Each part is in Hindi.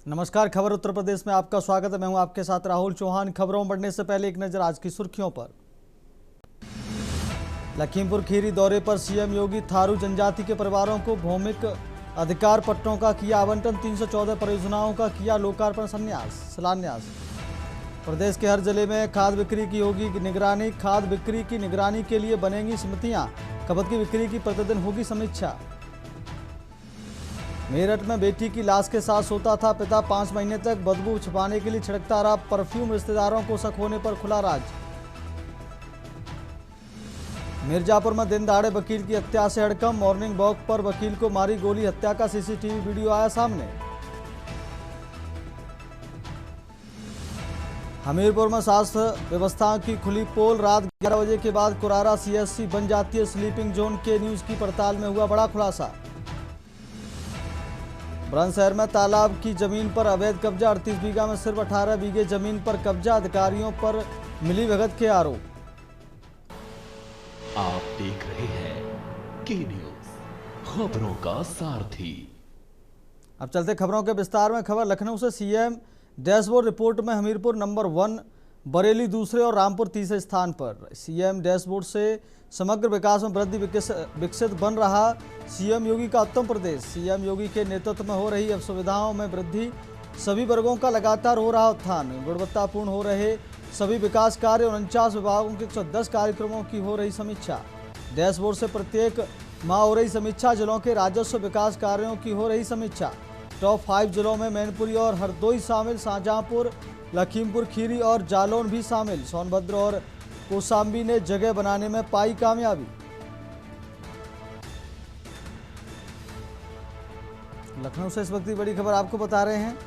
नमस्कार, खबर उत्तर प्रदेश में आपका स्वागत है। मैं हूं आपके साथ राहुल चौहान। खबरों बढ़ने से पहले एक नजर आज की सुर्खियों पर। लखीमपुर खीरी दौरे पर सीएम योगी थारू जनजाति के परिवारों को भौमिक अधिकार पट्टों का किया आवंटन। 314 परियोजनाओं का किया लोकार्पण शिलान्यास। प्रदेश के हर जिले में खाद बिक्री की होगी निगरानी। खाद बिक्री की निगरानी के लिए बनेंगी समितियां। खपत की बिक्री की प्रतिदिन होगी समीक्षा। मेरठ में बेटी की लाश के साथ सोता था पिता। 5 महीने तक बदबू छिपाने के लिए छिड़कता रहा परफ्यूम। रिश्तेदारों को शक होने पर खुला राज। मिर्जापुर में दिन दहाड़े वकील की हत्या से हड़कंप। मॉर्निंग वॉक पर वकील को मारी गोली। हत्या का सीसीटीवी वीडियो आया सामने। हमीरपुर में स्वास्थ्य व्यवस्था की खुली पोल। रात 11 बजे के बाद कुरारा सीएससी बन जाती है स्लीपिंग जोन। के न्यूज की पड़ताल में हुआ बड़ा खुलासा। बुलंदशहर में तालाब की जमीन पर अवैध कब्जा। 38 बीघा में सिर्फ 18 बीघे जमीन पर कब्जा। अधिकारियों पर मिली भगत के आरोप। आप देख रहे हैं के न्यूज, खबरों का सारथी। अब चलते खबरों के विस्तार में। खबर लखनऊ से। सीएम डैशबोर्ड रिपोर्ट में हमीरपुर नंबर 1, बरेली दूसरे और रामपुर तीसरे स्थान पर। सीएम डैशबोर्ड से समग्र विकास में वृद्धि विकसित बन रहा सीएम योगी का उत्तम प्रदेश। सीएम योगी के नेतृत्व में हो रही अब सुविधाओं में वृद्धि। सभी वर्गों का लगातार हो रहा उत्थान। गुणवत्तापूर्ण हो रहे सभी विकास कार्य। 49 विभागों के 110 कार्यक्रमों की हो रही समीक्षा। डैशबोर्ड से प्रत्येक माह हो रही समीक्षा। जिलों के राजस्व विकास कार्यों की हो रही समीक्षा। टॉप 5 जिलों में मैनपुरी और हरदोई शामिल। शाहजहांपुर, लखीमपुर खीरी और जालौन भी शामिल। सोनभद्र और कौशाम्बी ने जगह बनाने में पाई कामयाबी। लखनऊ से इस वक्त की बड़ी खबर आपको बता रहे हैं।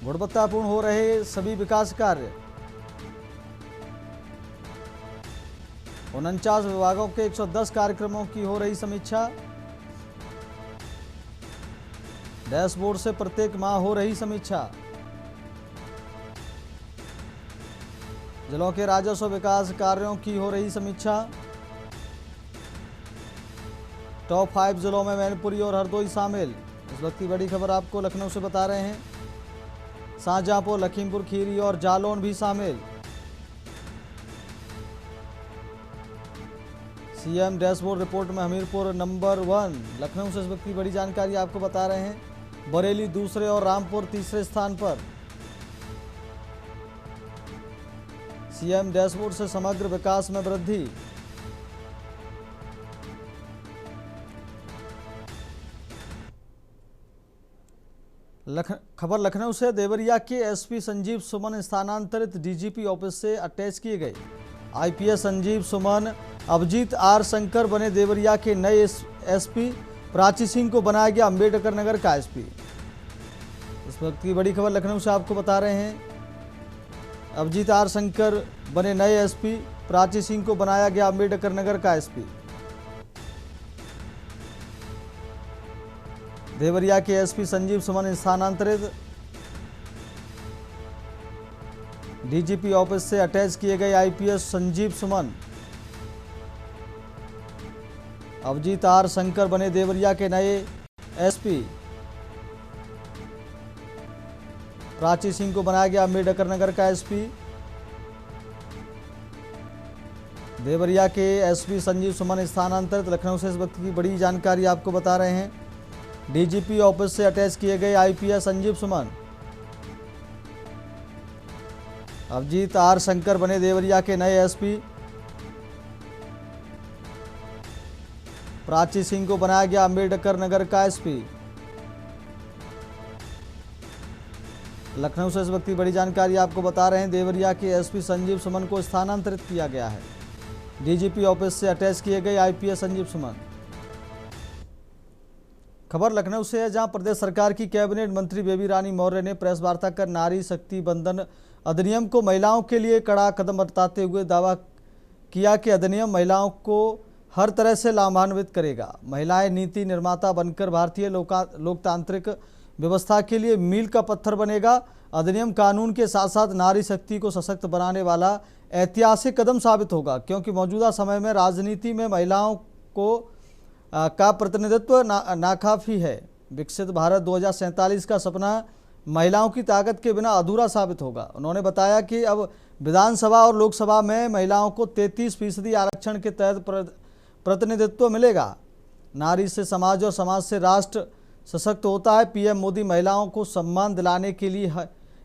गुणवत्तापूर्ण हो रहे सभी विकास कार्य। 49 विभागों के 110 कार्यक्रमों की हो रही समीक्षा। डैशबोर्ड से प्रत्येक माह हो रही समीक्षा। जिलों के राजस्व विकास कार्यों की हो रही समीक्षा। टॉप 5 जिलों में मैनपुरी और हरदोई शामिल। इस वक्त की बड़ी खबर आपको लखनऊ से बता रहे हैं। शाहजहांपुर, लखीमपुर खीरी और जालौन भी शामिल। सीएम डैशबोर्ड रिपोर्ट में हमीरपुर नंबर 1। लखनऊ से इस वक्त की बड़ी जानकारी आपको बता रहे हैं। बरेली दूसरे और रामपुर तीसरे स्थान पर। सीएम डैशबोर्ड से समग्र विकास में वृद्धि। खबर लखनऊ से। देवरिया के एसपी संजीव सुमन स्थानांतरित। डीजीपी ऑफिस से अटैच किए गए। आईपीएस संजीव सुमन अभिजीत आर शंकर बने देवरिया के नए एसपी। प्राची सिंह को बनाया गया अंबेडकर नगर का एसपी। इस वक्त की बड़ी खबर लखनऊ से आपको बता रहे हैं। अभिजीत आर शंकर बने नए एसपी। प्राची सिंह को बनाया गया अंबेडकर नगर का एसपी। देवरिया के एसपी संजीव सुमन स्थानांतरित। डीजीपी ऑफिस से अटैच किए गए आईपीएस संजीव सुमन। अभिजीत आर शंकर बने देवरिया के नए एसपी। प्राची सिंह को बनाया गया अंबेडकर नगर का एसपी। देवरिया के एसपी संजीव सुमन स्थानांतरित। लखनऊ से इस वक्त की बड़ी जानकारी आपको बता रहे हैं। डीजीपी ऑफिस से अटैच किए गए आईपीएस संजीव सुमन। अभिजीत आर शंकर बने देवरिया के नए एसपी। प्राची सिंह को बनाया गया अंबेडकर नगर का एसपी। लखनऊ से इस वक्त की बड़ी जानकारी आपको बता रहे हैं। देवरिया के एसपी संजीव सुमन को स्थानांतरित किया गया है। डीजीपी ऑफिस से अटैच किए गए आईपीएस संजीव सुमन। खबर लखनऊ से है, जहां प्रदेश सरकार की कैबिनेट मंत्री बेबी रानी मौर्य ने प्रेस वार्ता कर नारी शक्ति बंधन अधिनियम को महिलाओं के लिए कड़ा कदम बताते हुए दावा किया कि अधिनियम महिलाओं को हर तरह से लाभान्वित करेगा। महिलाएं नीति निर्माता बनकर भारतीय लोकतांत्रिक व्यवस्था के लिए मील का पत्थर बनेगा। अधिनियम कानून के साथ साथ नारी शक्ति को सशक्त बनाने वाला ऐतिहासिक कदम साबित होगा, क्योंकि मौजूदा समय में राजनीति में महिलाओं को का प्रतिनिधित्व नाकाफी है। विकसित भारत 2047 का सपना महिलाओं की ताकत के बिना अधूरा साबित होगा। उन्होंने बताया कि अब विधानसभा और लोकसभा में महिलाओं को 33% आरक्षण के तहत प्रतिनिधित्व मिलेगा। नारी से समाज और समाज से राष्ट्र सशक्त होता है। पीएम मोदी महिलाओं को सम्मान दिलाने के लिए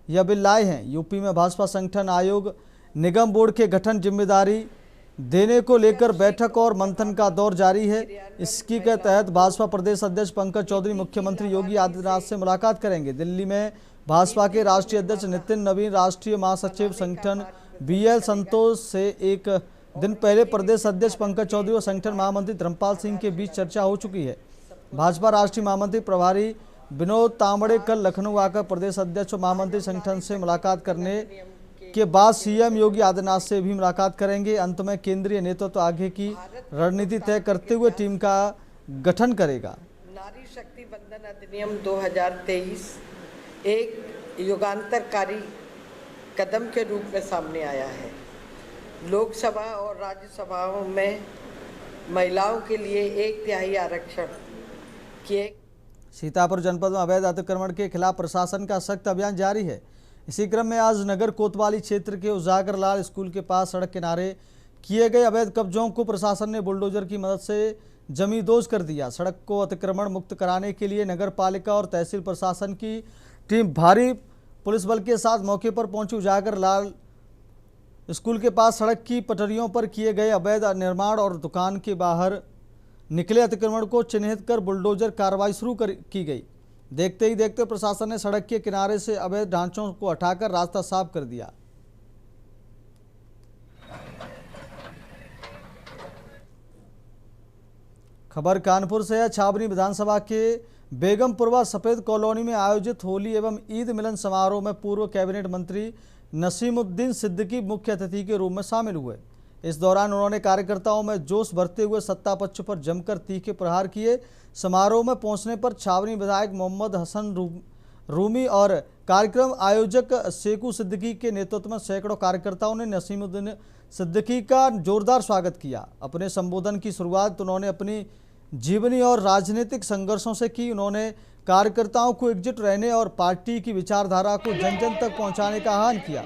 यह बिल लाए हैं। यूपी में भाजपा संगठन आयोग निगम बोर्ड के गठन जिम्मेदारी देने को लेकर बैठक और मंथन का दौर जारी है। इसकी के तहत भाजपा प्रदेश अध्यक्ष पंकज चौधरी मुख्यमंत्री योगी आदित्यनाथ से मुलाकात करेंगे। दिल्ली में भाजपा के राष्ट्रीय अध्यक्ष नितिन नवीन, राष्ट्रीय महासचिव संगठन बीएल संतोष से एक दिन पहले प्रदेश अध्यक्ष पंकज चौधरी और संगठन महामंत्री धर्मपाल सिंह के बीच चर्चा हो चुकी है। भाजपा राष्ट्रीय महामंत्री प्रभारी विनोद तांबड़े कल लखनऊ आकर प्रदेश अध्यक्ष और महामंत्री संगठन से मुलाकात करने के बाद सीएम योगी आदित्यनाथ से भी मुलाकात करेंगे। अंत में केंद्रीय नेतृत्व आगे की रणनीति तय करते हुए टीम का गठन करेगा। नारी शक्ति बंधन अधिनियम 2023 एक युगांतरकारी कदम के रूप में सामने आया है। लोकसभा और राज्यसभाओं में महिलाओं के लिए 1/3 आरक्षण किए। सीतापुर जनपद में अवैध अतिक्रमण के खिलाफ प्रशासन का सख्त अभियान जारी है। इसी क्रम में आज नगर कोतवाली क्षेत्र के उजागर लाल स्कूल के पास सड़क किनारे किए गए अवैध कब्जों को प्रशासन ने बुलडोजर की मदद से जमींदोज कर दिया। सड़क को अतिक्रमण मुक्त कराने के लिए नगर पालिका और तहसील प्रशासन की टीम भारी पुलिस बल के साथ मौके पर पहुंची। उजागर लाल स्कूल के पास सड़क की पटरियों पर किए गए अवैध निर्माण और दुकान के बाहर निकले अतिक्रमण को चिन्हित कर बुलडोजर कार्रवाई शुरू की गई। देखते ही देखते प्रशासन ने सड़क के किनारे से अवैध ढांचों को हटाकर रास्ता साफ कर दिया। खबर कानपुर से है। छावनी विधानसभा के बेगमपुरवा सफेद कॉलोनी में आयोजित होली एवं ईद मिलन समारोह में पूर्व कैबिनेट मंत्री नसीमुद्दीन सिद्दीकी मुख्य अतिथि के रूप में शामिल हुए। इस दौरान उन्होंने कार्यकर्ताओं में जोश भरते हुए सत्ता पक्ष पर जमकर तीखे प्रहार किए। समारोह में पहुंचने पर छावनी विधायक मोहम्मद हसन रूमी और कार्यक्रम आयोजक शेखू सिद्दीकी के नेतृत्व में सैकड़ों कार्यकर्ताओं ने नसीमुद्दीन सिद्दीकी का जोरदार स्वागत किया। अपने संबोधन की शुरुआत उन्होंने अपनी जीवनी और राजनीतिक संघर्षों से की। उन्होंने कार्यकर्ताओं को एकजुट रहने और पार्टी की विचारधारा को जन जन तक पहुंचाने का आह्वान किया।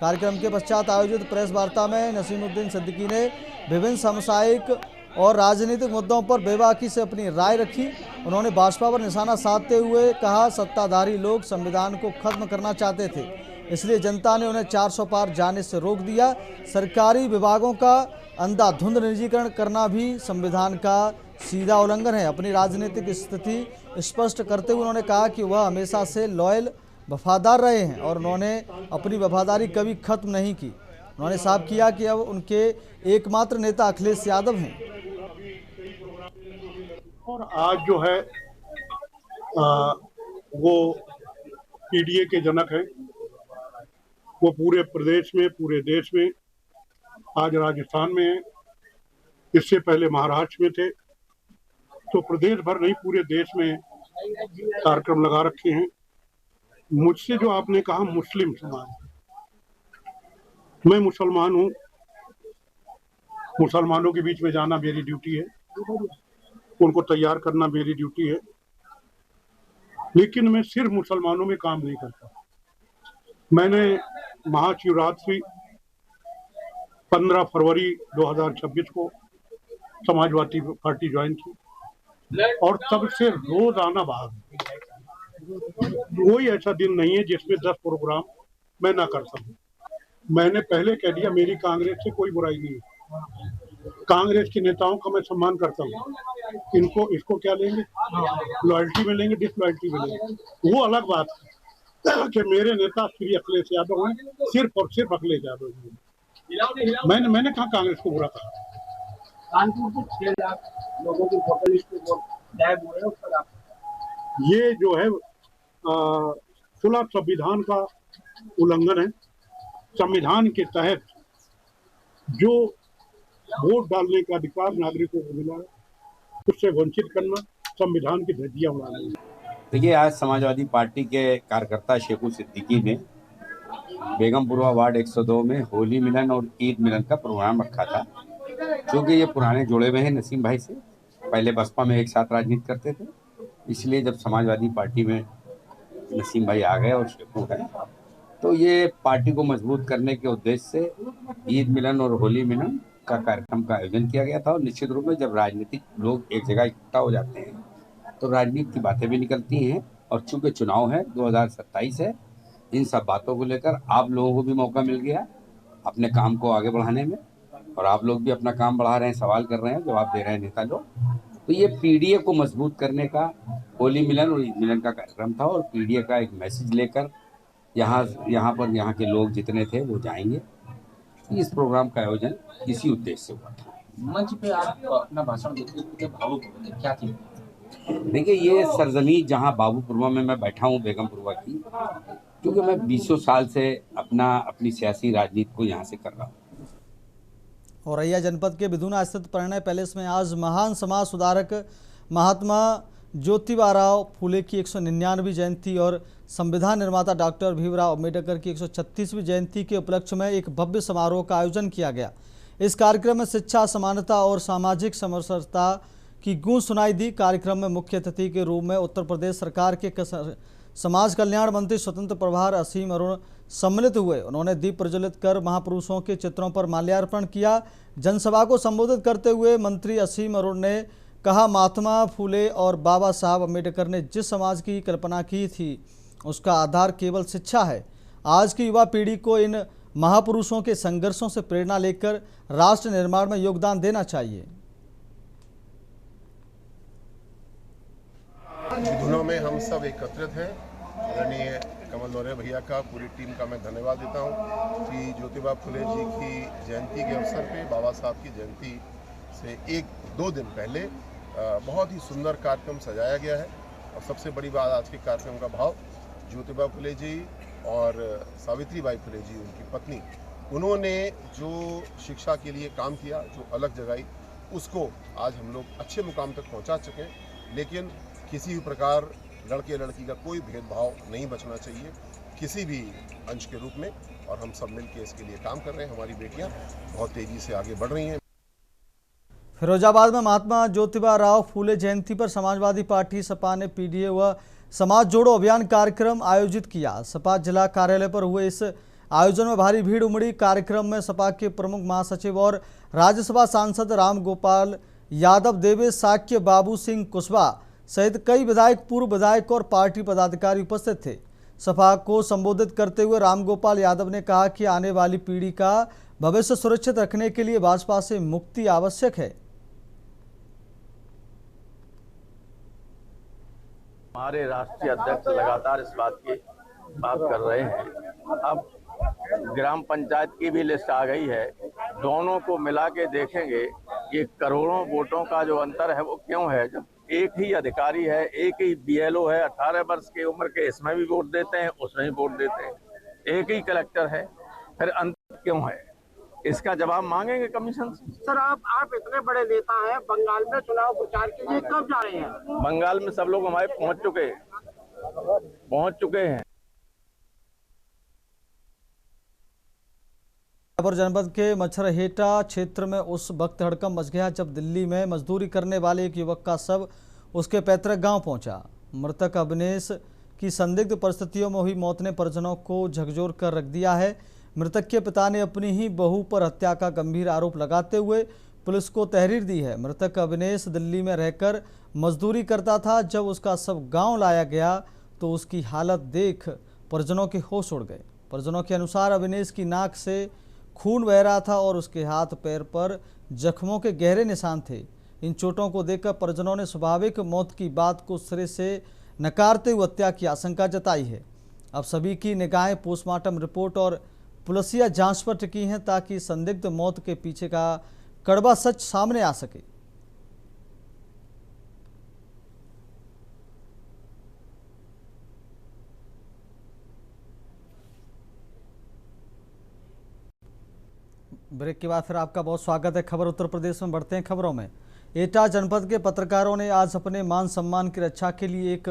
कार्यक्रम के पश्चात आयोजित प्रेस वार्ता में नसीमुद्दीन सिद्दीकी ने विभिन्न सामुदायिक और राजनीतिक मुद्दों पर बेबाकी से अपनी राय रखी। उन्होंने भाजपा पर निशाना साधते हुए कहा, सत्ताधारी लोग संविधान को खत्म करना चाहते थे, इसलिए जनता ने उन्हें 400 पार जाने से रोक दिया। सरकारी विभागों का अंधाधुंध निजीकरण करना भी संविधान का सीधा उल्लंघन है। अपनी राजनीतिक स्थिति स्पष्ट करते हुए उन्होंने कहा कि वह हमेशा से लॉयल वफादार रहे हैं और उन्होंने अपनी वफादारी कभी खत्म नहीं की। उन्होंने साफ किया कि अब उनके एकमात्र नेता अखिलेश यादव हैं। और आज जो है वो पीडीए के जनक हैं। वो पूरे प्रदेश में, पूरे देश में, आज राजस्थान में है, इससे पहले महाराष्ट्र में थे। तो प्रदेश भर नहीं, पूरे देश में कार्यक्रम लगा रखे हैं। मुझसे जो आपने कहा मुस्लिम समाज, मैं मुसलमान हूँ। मुसलमानों के बीच में जाना मेरी ड्यूटी है, उनको तैयार करना मेरी ड्यूटी है, लेकिन मैं सिर्फ मुसलमानों में काम नहीं करता। मैंने महाशिवरात्रि 15 फरवरी 2026 को समाजवादी पार्टी ज्वाइन की और तब से रोजाना भाग। कोई ऐसा दिन नहीं है जिसमें 10 प्रोग्राम मैं ना कर सकूं। मैंने पहले कह दिया, मेरी कांग्रेस से कोई बुराई नहीं है। कांग्रेस के नेताओं का मैं सम्मान करता हूँ। इसको क्या लेंगे, लॉयल्टी में लेंगे, डिसलॉयल्टी में लेंगे, वो अलग बात है कि मेरे नेता श्री अखिलेश यादव हैं, सिर्फ और सिर्फ अखिलेश यादव हैं। मैंने कहा कांग्रेस को बुरा कहा। कानपुर के 6 लाख लोगों की वोटर लिस्ट पे वोट गायब हुए, उस पर आप ये जो है खुला संविधान का उल्लंघन है। संविधान के तहत जो वोट डालने का अधिकार नागरिकों को मिला है, उससे वंचित करना संविधान की धज्जियां उड़ाना। देखिए, आज समाजवादी पार्टी के कार्यकर्ता शेखू सिद्दीकी ने बेगमपुरवा वार्ड 102 में होली मिलन और ईद मिलन का प्रोग्राम रखा था। क्योंकि ये पुराने जुड़े हुए हैं नसीम भाई से, पहले बसपा में एक साथ राजनीति करते थे, इसलिए जब समाजवादी पार्टी में नसीम भाई आ गए और शेखू है। तो ये पार्टी को मजबूत करने के उद्देश्य से ईद मिलन और होली मिलन का कार्यक्रम का आयोजन किया गया था। और निश्चित रूप में जब राजनीतिक लोग एक जगह इकट्ठा हो जाते हैं तो राजनीति की बातें भी निकलती हैं। और चूंकि चुनाव है 2027 है, इन सब बातों को लेकर आप लोगों को भी मौका मिल गया अपने काम को आगे बढ़ाने में, और आप लोग भी अपना काम बढ़ा रहे हैं, सवाल कर रहे हैं, जवाब दे रहे हैं नेता लोग। तो ये पीडीए को मजबूत करने का होली मिलन और ईद मिलन का कार्यक्रम था। और पीडीए का एक मैसेज लेकर यहाँ पर के लोग जितने थे वो जाएंगे। इस प्रोग्राम का आयोजन इसी उद्देश्य से हुआ था। मंच पे आप अपना भाषण देते हुए भावुक हो गए, क्या थी? देखिए, ये सरजमी जहाँ बाबूपुरवा में मैं बैठा हूँ, बेगमपुरवा की, क्योंकि मैं 20 साल से अपनी सियासी राजनीति को यहाँ से कर रहा हूँ। औरैया जनपद के बिधुना स्थित परिणय पैलेस में आज महान समाज सुधारक महात्मा ज्योतिबा फूले की 199वीं जयंती और संविधान निर्माता डॉक्टर भीमराव अम्बेडकर की 136वीं जयंती के उपलक्ष्य में एक भव्य समारोह का आयोजन किया गया। इस कार्यक्रम में शिक्षा, समानता और सामाजिक समरसता की गूंज सुनाई दी। कार्यक्रम में मुख्य अतिथि के रूप में उत्तर प्रदेश सरकार के समाज कल्याण मंत्री स्वतंत्र प्रभार असीम अरुण सम्मिलित हुए। उन्होंने दीप प्रज्वलित कर महापुरुषों के चित्रों पर माल्यार्पण किया। जनसभा को संबोधित करते हुए मंत्री असीम अरुण ने कहा, महात्मा फूले और बाबा साहब अम्बेडकर ने जिस समाज की कल्पना की थी उसका आधार केवल शिक्षा है। आज की युवा पीढ़ी को इन महापुरुषों के संघर्षों से प्रेरणा लेकर राष्ट्र निर्माण में योगदान देना चाहिए। धुनों में हम सब एकत्रित हैं। आदरणीय कमल दौरे भैया का, पूरी टीम का मैं धन्यवाद देता हूं कि ज्योतिबा फुले जी की जयंती के अवसर पे, बाबा साहब की जयंती से 1-2 दिन पहले बहुत ही सुंदर कार्यक्रम सजाया गया है। और सबसे बड़ी बात, आज के कार्यक्रम का भाव ज्योतिबा फुले जी और सावित्रीबाई फुले जी, उनकी पत्नी, उन्होंने जो शिक्षा के लिए काम किया, जो अलग जगाई, उसको आज हम लोग अच्छे मुकाम तक पहुंचा चुके हैं। लेकिन किसी भी प्रकार लड़के लड़की का कोई भेदभाव नहीं बचना चाहिए किसी भी अंश के रूप में, और हम सब मिलकर इसके लिए काम कर रहे हैं। हमारी बेटियां बहुत तेजी से आगे बढ़ रही हैं। फिरोजाबाद में महात्मा ज्योतिबा फूले जयंती पर समाजवादी पार्टी सपा ने पीडीए व समाज जोड़ो अभियान कार्यक्रम आयोजित किया। सपा जिला कार्यालय पर हुए इस आयोजन में भारी भीड़ उमड़ी। कार्यक्रम में सपा के प्रमुख महासचिव और राज्यसभा सांसद रामगोपाल यादव, देवेश साक्य, बाबू सिंह कुशवाहा सहित कई विधायक, पूर्व विधायक और पार्टी पदाधिकारी उपस्थित थे। सभा को संबोधित करते हुए रामगोपाल यादव ने कहा कि आने वाली पीढ़ी का भविष्य सुरक्षित रखने के लिए भाजपा से मुक्ति आवश्यक है। हमारे राष्ट्रीय अध्यक्ष लगातार इस बात की बात कर रहे हैं। अब ग्राम पंचायत की भी लिस्ट आ गई है। दोनों को मिला के देखेंगे कि करोड़ों वोटों का जो अंतर है वो क्यों है, जब एक ही अधिकारी है, एक ही बीएलओ है, 18 वर्ष की उम्र के, इसमें भी वोट देते हैं, उसमें भी वोट देते हैं, एक ही कलेक्टर है, फिर अंतर क्यों है? इसका जवाब मांगेंगे कमीशन से। सर, आप इतने बड़े नेता हैं, बंगाल में चुनाव प्रचार के लिए कब जा रहे हैं? बंगाल में सब लोग हमारे पहुंच चुके हैं। जनपद के मच्छरहेटा क्षेत्र में उस वक्त हड़कंप मच गया जब दिल्ली में मजदूरी करने वाले एक युवक का शव उसके पैतृक गांव पहुंचा। मृतक अवनेश की संदिग्ध परिस्थितियों में हुई मौत ने परिजनों को झकझोर कर रख दिया है। मृतक के पिता ने अपनी ही बहू पर हत्या का गंभीर आरोप लगाते हुए पुलिस को तहरीर दी है। मृतक अवनेश दिल्ली में रहकर मजदूरी करता था। जब उसका शव गाँव लाया गया तो उसकी हालत देख परिजनों के होश उड़ गए। परिजनों के अनुसार अवनेश की नाक से खून बह रहा था और उसके हाथ पैर पर जख्मों के गहरे निशान थे। इन चोटों को देखकर परिजनों ने स्वाभाविक मौत की बात को सिरे से नकारते हुए हत्या की आशंका जताई है। अब सभी की निगाहें पोस्टमार्टम रिपोर्ट और पुलिसिया जांच पर टिकी हैं ताकि संदिग्ध मौत के पीछे का कड़वा सच सामने आ सके। ब्रेक के बाद फिर आपका बहुत स्वागत है। खबर उत्तर प्रदेश में बढ़ते हैं खबरों में। एटा जनपद के पत्रकारों ने आज अपने मान सम्मान की रक्षा के लिए एक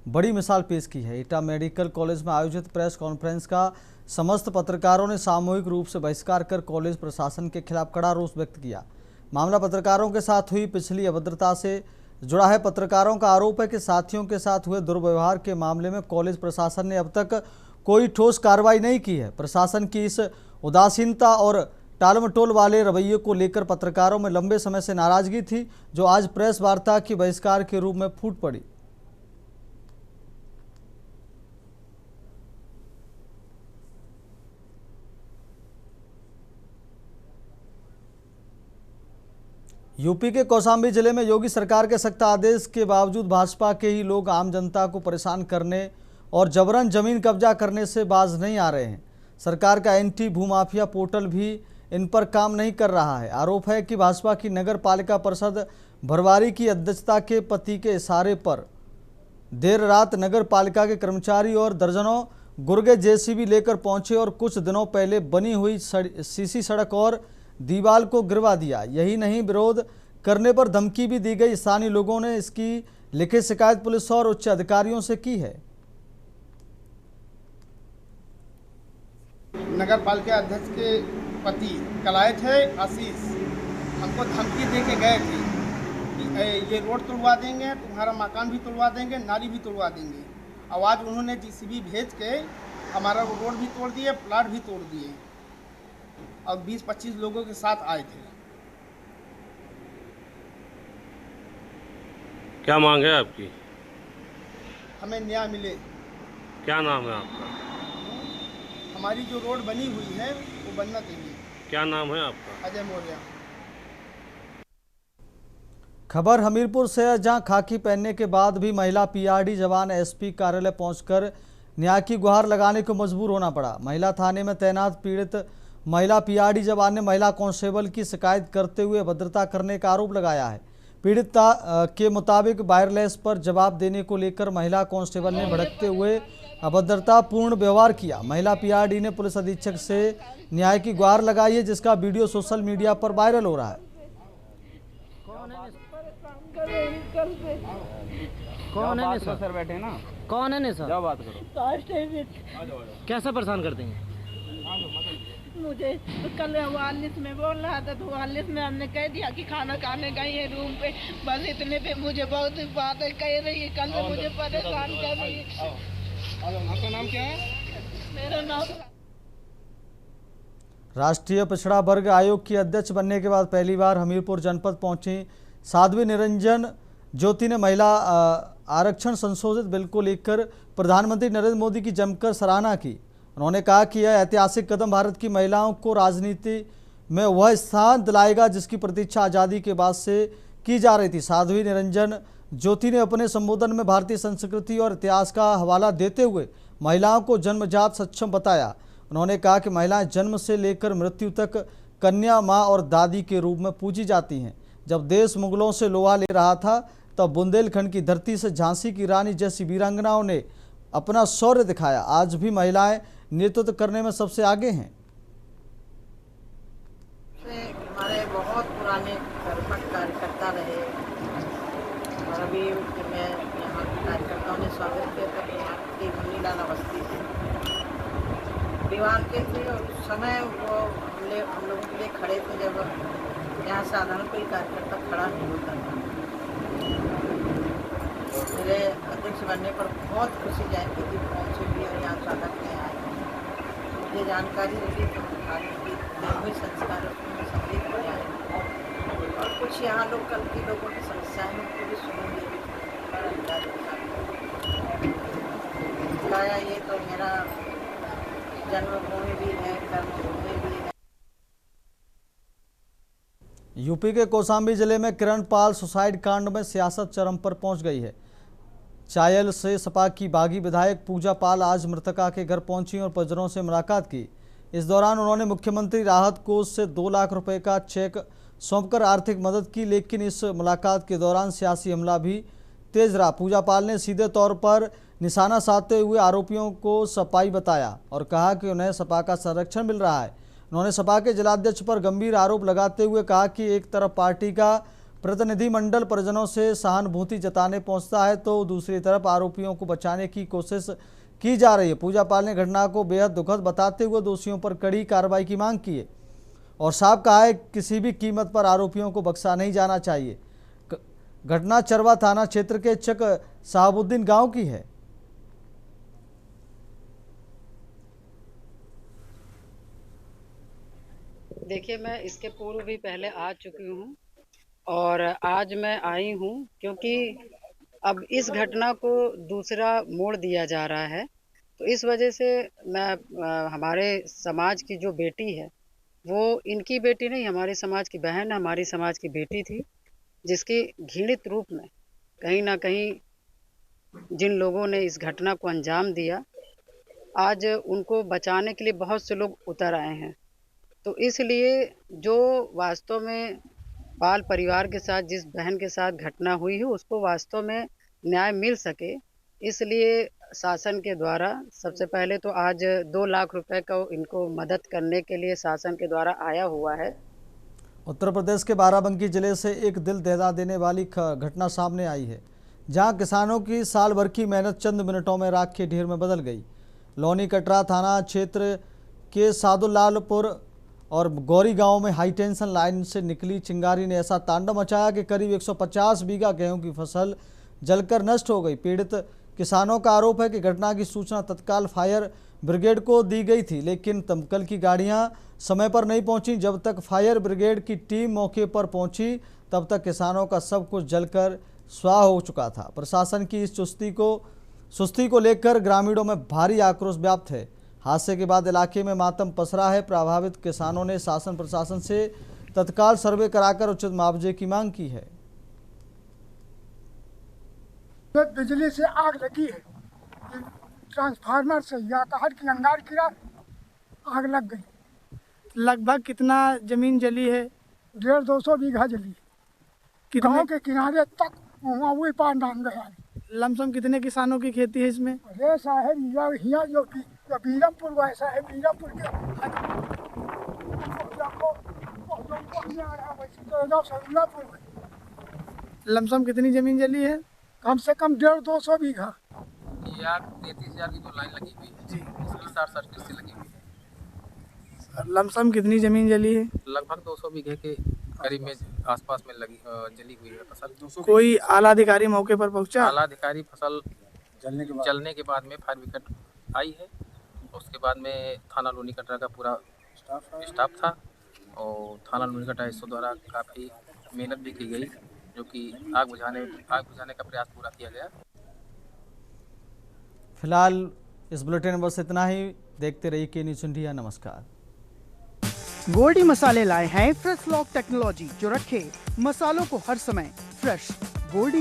बड़ी मिसाल पेश की है। एटा मेडिकल कॉलेज में आयोजित प्रेस कॉन्फ्रेंस का समस्त पत्रकारों ने सामूहिक रूप से बहिष्कार कर कॉलेज प्रशासन के खिलाफ कड़ा रोष व्यक्त किया। मामला पत्रकारों के साथ हुई पिछली अभद्रता से जुड़ा है। पत्रकारों का आरोप है कि साथियों के साथ हुए दुर्व्यवहार के मामले में कॉलेज प्रशासन ने अब तक कोई ठोस कार्रवाई नहीं की है। प्रशासन की इस उदासीनता और टालमटोल वाले रवैये को लेकर पत्रकारों में लंबे समय से नाराजगी थी, जो आज प्रेस वार्ता की बहिष्कार के रूप में फूट पड़ी। यूपी के कौशाम्बी जिले में योगी सरकार के सख्त आदेश के बावजूद भाजपा के ही लोग आम जनता को परेशान करने और जबरन जमीन कब्जा करने से बाज नहीं आ रहे हैं। सरकार का एंटी भूमाफिया पोर्टल भी इन पर काम नहीं कर रहा है। आरोप है कि भाजपा की नगर पालिका परिषद भरवारी की अध्यक्षता के पति के इशारे पर देर रात नगर पालिका के कर्मचारी और दर्जनों गुर्गे जेसीबी लेकर पहुंचे और कुछ दिनों पहले बनी हुई सीसी सड़क और दीवार को गिरवा दिया। यही नहीं, विरोध करने पर धमकी भी दी गई। स्थानीय लोगों ने इसकी लिखित शिकायत पुलिस और उच्च अधिकारियों से की है। नगर पालिका अध्यक्ष के पति कलायत है आशीष, हमको धमकी दे के गए थे कि ये रोड तुड़वा देंगे, तुम्हारा मकान भी तुड़वा देंगे, नाली भी तुड़वा देंगे। और आज उन्होंने जीसीबी भेज के हमारा रोड भी तोड़ दिए, प्लाट भी तोड़ दिए और 20-25 लोगों के साथ आए थे। क्या मांग है आपकी? हमें न्याय मिले। क्या नाम है आपका? हमारी जो रोड बनी हुई है वो बनना चाहिए। क्या नाम है आपका? अजय मौर्य। खबर हमीरपुर से है, जहां खाकी पहनने के बाद भी महिला पीआरडी जवान एसपी कार्यालय पहुंचकर न्याय की गुहार लगाने को मजबूर होना पड़ा। महिला थाने में तैनात पीड़ित महिला पीआरडी जवान ने महिला कांस्टेबल की शिकायत करते हुए अभद्रता करने का आरोप लगाया है। पीड़िता के मुताबिक वायरलेस पर जवाब देने को लेकर महिला कांस्टेबल ने भड़कते हुए अभद्रतापूर्ण व्यवहार किया। महिला पीआरडी ने पुलिस अधीक्षक से न्याय की गुहार लगाई है, जिसका वीडियो सोशल मीडिया पर वायरल हो रहा है। कौन है सर? बैठे ना, कौन है सर? जाओ बात करो। कैसे परेशान करते हैं? मुझे तो कल 44 में बोल रहा था, तो 44 में हमने कह दिया कि खाना खाने गई है रूम पे, बस इतने पे मुझे बहुत बातें कह रही है, कल से मुझे परेशान कर रही है। आपका नाम क्या है? मेरा नाम राष्ट्रीय पिछड़ा वर्ग आयोग की अध्यक्ष बनने के बाद पहली बार हमीरपुर जनपद पहुंची साध्वी निरंजन ज्योति ने महिला आरक्षण संशोधित बिल को लेकर प्रधानमंत्री नरेंद्र मोदी की जमकर सराहना की। उन्होंने कहा कि यह ऐतिहासिक कदम भारत की महिलाओं को राजनीति में वह स्थान दिलाएगा जिसकी प्रतीक्षा आज़ादी के बाद से की जा रही थी। साध्वी निरंजन ज्योति ने अपने संबोधन में भारतीय संस्कृति और इतिहास का हवाला देते हुए महिलाओं को जन्मजात सक्षम बताया। उन्होंने कहा कि महिलाएं जन्म से लेकर मृत्यु तक कन्या, माँ और दादी के रूप में पूजी जाती हैं। जब देश मुगलों से लोहा ले रहा था, तब बुंदेलखंड की धरती से झांसी की रानी जैसी वीरांगनाओं ने अपना शौर्य दिखाया। आज भी महिलाएं नेतृत्व करने में सबसे आगे हैं। हमारे बहुत पुराने कर्मठ कार्यकर्ता रहे और अभी मैं यहाँ के कार्यकर्ताओं ने स्वागत किया तब यहाँ की मुनीलाल अवस्थी थे, परिवार के थे और उस समय वो हम लोगों के लिए खड़े थे जब यहाँ साधारण कोई कार्यकर्ता खड़ा नहीं होता था। मेरे अध्यक्ष बनने पर बहुत खुशी जयंती थी, पहुँचे भी और यहाँ स्वागत में आए। मुझे जानकारी मिली तो हुई संस्कार उसमें सम्मिलित हो जाए और कुछ यहाँ लोकल के लोगों की समस्याएं उनको भी सुनेंगे। ये तो मेरा जन्मभूमि भी है, कर्मभूमि भी है। यूपी के कौशाम्बी जिले में किरण पाल सुसाइड कांड में सियासत चरम पर पहुंच गई है। चायल से सपा की बागी विधायक पूजा पाल आज मृतका के घर पहुंची और परिजनों से मुलाकात की। इस दौरान उन्होंने मुख्यमंत्री राहत कोष से 2 लाख रुपए का चेक सौंपकर आर्थिक मदद की, लेकिन इस मुलाकात के दौरान सियासी हमला भी तेज रहा। पूजा पाल ने सीधे तौर पर निशाना साधते हुए आरोपियों को सपाई बताया और कहा कि उन्हें सपा का संरक्षण मिल रहा है। उन्होंने सपा के जिलाध्यक्ष पर गंभीर आरोप लगाते हुए कहा कि एक तरफ पार्टी का प्रतिनिधिमंडल परिजनों से सहानुभूति जताने पहुंचता है तो दूसरी तरफ आरोपियों को बचाने की कोशिश की जा रही है। पूजा पाल ने घटना को बेहद दुखद बताते हुए दोषियों पर कड़ी कार्रवाई की मांग की है और साफ कहा है किसी भी कीमत पर आरोपियों को बख्शा नहीं जाना चाहिए। घटना चरवा थाना क्षेत्र के चक साहबुद्दीन गांव की है। देखिए, मैं इसके पूर्व भी पहले आ चुकी हूँ और आज मैं आई हूँ क्योंकि अब इस घटना को दूसरा मोड़ दिया जा रहा है। तो इस वजह से मैं हमारे समाज की जो बेटी है, वो इनकी बेटी नहीं, हमारे समाज की बहन, हमारी समाज की बेटी थी, जिसकी घृणित रूप में कहीं ना कहीं जिन लोगों ने इस घटना को अंजाम दिया, आज उनको बचाने के लिए बहुत से लोग उतर आए हैं। तो इसलिए जो वास्तव में बाल परिवार के साथ जिस बहन के साथ घटना हुई है, उसको वास्तव में न्याय मिल सके, इसलिए शासन के द्वारा सबसे पहले तो आज 2 लाख रुपए का इनको मदद करने के लिए शासन के द्वारा आया हुआ है। उत्तर प्रदेश के बाराबंकी जिले से एक दिल दहला देने वाली घटना सामने आई है, जहां किसानों की साल भर की मेहनत चंद मिनटों में राख के ढेर में बदल गई। लोनी कटरा थाना क्षेत्र के सादुलालपुर और गौरी गांव में हाई टेंशन लाइन से निकली चिंगारी ने ऐसा तांडव मचाया कि करीब 150 बीघा गेहूं की फसल जलकर नष्ट हो गई। पीड़ित किसानों का आरोप है कि घटना की सूचना तत्काल फायर ब्रिगेड को दी गई थी, लेकिन दमकल की गाड़ियां समय पर नहीं पहुंची। जब तक फायर ब्रिगेड की टीम मौके पर पहुंची, तब तक किसानों का सब कुछ जलकर स्वाह हो चुका था। प्रशासन की इस सुस्ती को लेकर ग्रामीणों में भारी आक्रोश व्याप्त है। हादसे के बाद इलाके में मातम पसरा है। प्रभावित किसानों ने शासन प्रशासन से तत्काल सर्वे कराकर उचित मुआवजे की मांग की है। बिजली से आग लगी है, ट्रांसफार्मर से या कहर की अंगार गिरा, आग लग गई। लगभग कितना जमीन जली है? 150-200 बीघा जली। गाँव के किनारे तक वही पार नाम गया। लमसम कितने किसानों की खेती है इसमें? अरे साहब, यहाँ जो बीरमपुर वैसा है, बीरमपुर के लमसम कितनी जमीन जली है? कम से कम 150-200 बीघा। ये आग 33,000 की तो लाइन लगी हुई है जी, इसकी 60-60 से लगी हुई है। लमसम कितनी जमीन जली है? लगभग 200 बीघे के करीब में आसपास में जली हुई है फसल। कोई आला अधिकारी मौके पर पहुंचा? आला अधिकारी फसल जलने के बाद में फायर ब्रिगेड आई है। उसके बाद में थाना लोनी कटरा का पूरा स्टाफ था और थाना लोनी कटरा इसो द्वारा काफ़ी मेहनत भी की गई, जो कि आग बुझाने का प्रयास पूरा किया गया। फिलहाल इस बुलेटिन में बस इतना ही। देखते रहिए के न्यूज़ इंडिया। नमस्कार। गोल्डी मसाले लाए हैं फ्रेश लॉक टेक्नोलॉजी, जो रखे मसालों को हर समय फ्रेश। गोल्डी